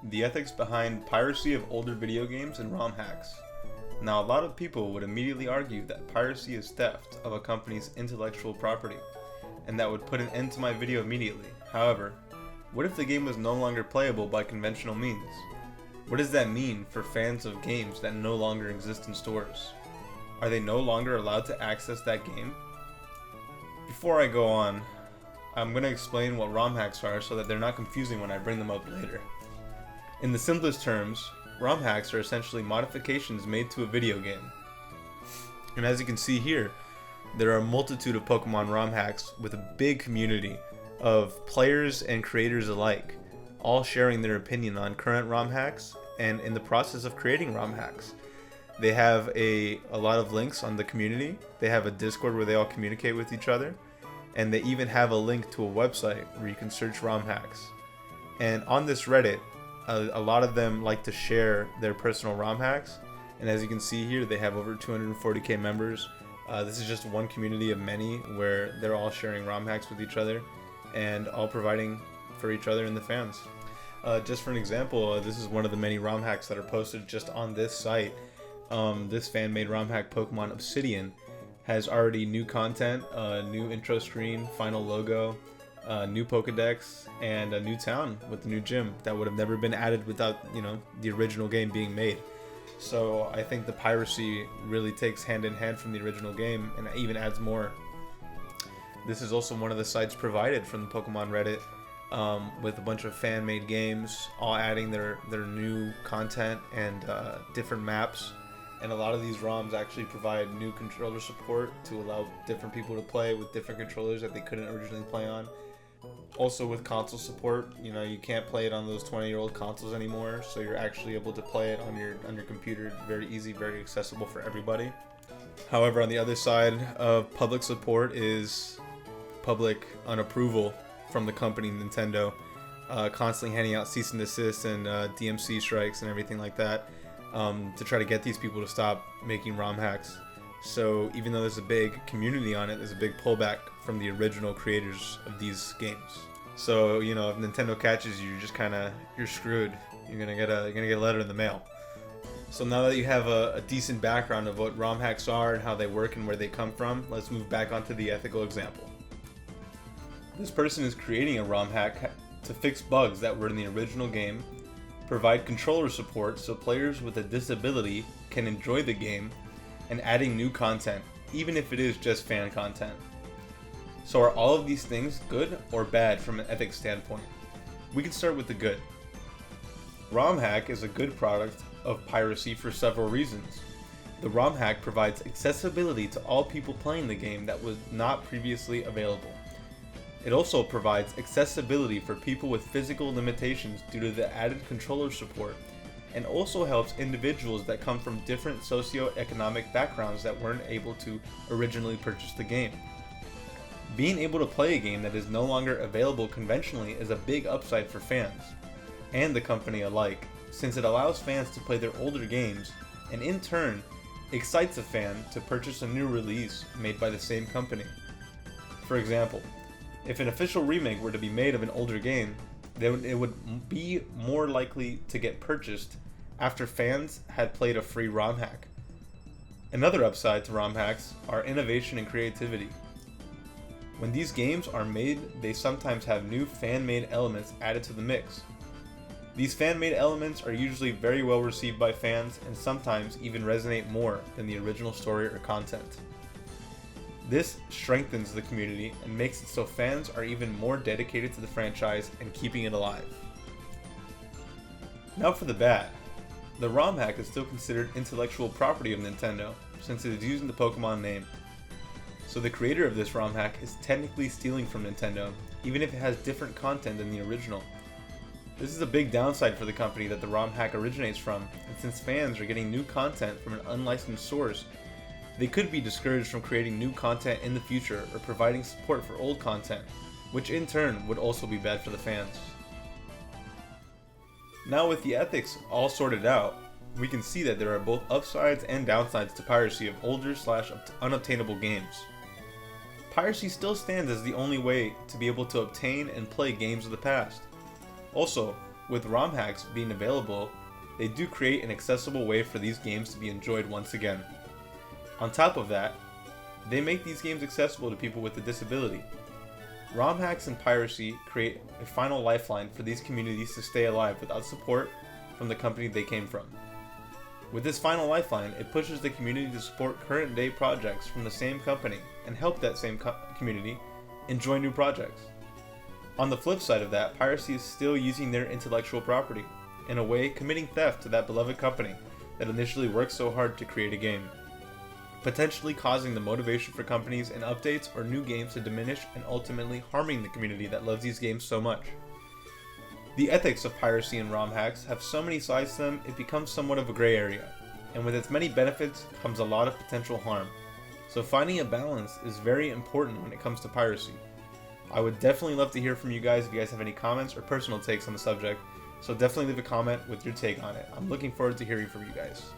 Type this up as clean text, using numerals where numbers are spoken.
The ethics behind piracy of older video games and ROM hacks. Now, a lot of people would immediately argue that piracy is theft of a company's intellectual property, and that would put an end to my video immediately. However, what if the game was no longer playable by conventional means? What does that mean for fans of games that no longer exist in stores? Are they no longer allowed to access that game? Before I go on, I'm going to explain what ROM hacks are so that they're not confusing when I bring them up later. In the simplest terms, ROM hacks are essentially modifications made to a video game. And as you can see here, there are a multitude of Pokemon ROM hacks with a big community of players and creators alike, all sharing their opinion on current ROM hacks and in the process of creating ROM hacks. They have a lot of links on the community. They have a Discord where they all communicate with each other, and they even have a link to a website where you can search ROM hacks. And on this Reddit, a lot of them like to share their personal ROM hacks, and as you can see here, they have over 240k members. This is just one community of many where they're all sharing ROM hacks with each other and all providing for each other and the fans. Just for an example, this is one of the many ROM hacks that are posted just on this site. This fan-made ROM hack, Pokemon Obsidian, has already new content, new intro screen, final logo, new Pokedex, and a new town with the new gym that would have never been added without, the original game being made. So I think the piracy really takes hand in hand from the original game and even adds more. This is also one of the sites provided from the Pokemon Reddit, with a bunch of fan-made games, all adding their new content and different maps. And a lot of these ROMs actually provide new controller support to allow different people to play with different controllers that they couldn't originally play on. Also with console support, you can't play it on those 20-year-old consoles anymore, so you're actually able to play it on your computer. Very easy, very accessible for everybody. However, on the other side of public support is public unapproval from the company Nintendo, constantly handing out cease and desist and DMC strikes and everything like that, to try to get these people to stop making ROM hacks. So even though there's a big community on it, there's a big pullback from the original creators of these games. So, if Nintendo catches you, you're screwed. You're gonna get a letter in the mail. So now that you have a decent background of what ROM hacks are and how they work and where they come from, let's move back onto the ethical example. This person is creating a ROM hack to fix bugs that were in the original game, provide controller support so players with a disability can enjoy the game, and adding new content, even if it is just fan content. So are all of these things good or bad from an ethics standpoint? We can start with the good. ROM hack is a good product of piracy for several reasons. The ROM hack provides accessibility to all people playing the game that was not previously available. It also provides accessibility for people with physical limitations due to the added controller support, and also helps individuals that come from different socioeconomic backgrounds that weren't able to originally purchase the game. Being able to play a game that is no longer available conventionally is a big upside for fans, and the company alike, since it allows fans to play their older games, and in turn, excites a fan to purchase a new release made by the same company. For example, if an official remake were to be made of an older game, then it would be more likely to get purchased after fans had played a free ROM hack. Another upside to ROM hacks are innovation and creativity. When these games are made, they sometimes have new fan-made elements added to the mix. These fan-made elements are usually very well received by fans and sometimes even resonate more than the original story or content. This strengthens the community and makes it so fans are even more dedicated to the franchise and keeping it alive. Now for the bad. The ROM hack is still considered intellectual property of Nintendo, since it is using the Pokemon name. So the creator of this ROM hack is technically stealing from Nintendo, even if it has different content than the original. This is a big downside for the company that the ROM hack originates from, and since fans are getting new content from an unlicensed source, they could be discouraged from creating new content in the future or providing support for old content, which in turn would also be bad for the fans. Now with the ethics all sorted out, we can see that there are both upsides and downsides to piracy of older/unobtainable games. Piracy still stands as the only way to be able to obtain and play games of the past. Also, with ROM hacks being available, they do create an accessible way for these games to be enjoyed once again. On top of that, they make these games accessible to people with a disability. ROM hacks and piracy create a final lifeline for these communities to stay alive without support from the company they came from. With this final lifeline, it pushes the community to support current day projects from the same company and help that same community enjoy new projects. On the flip side of that, piracy is still using their intellectual property, in a way committing theft to that beloved company that initially worked so hard to create a game, potentially causing the motivation for companies and updates or new games to diminish and ultimately harming the community that loves these games so much. The ethics of piracy and ROM hacks have so many sides to them it becomes somewhat of a gray area, and with its many benefits comes a lot of potential harm. So finding a balance is very important when it comes to piracy. I would definitely love to hear from you guys if you guys have any comments or personal takes on the subject, so definitely leave a comment with your take on it. I'm looking forward to hearing from you guys.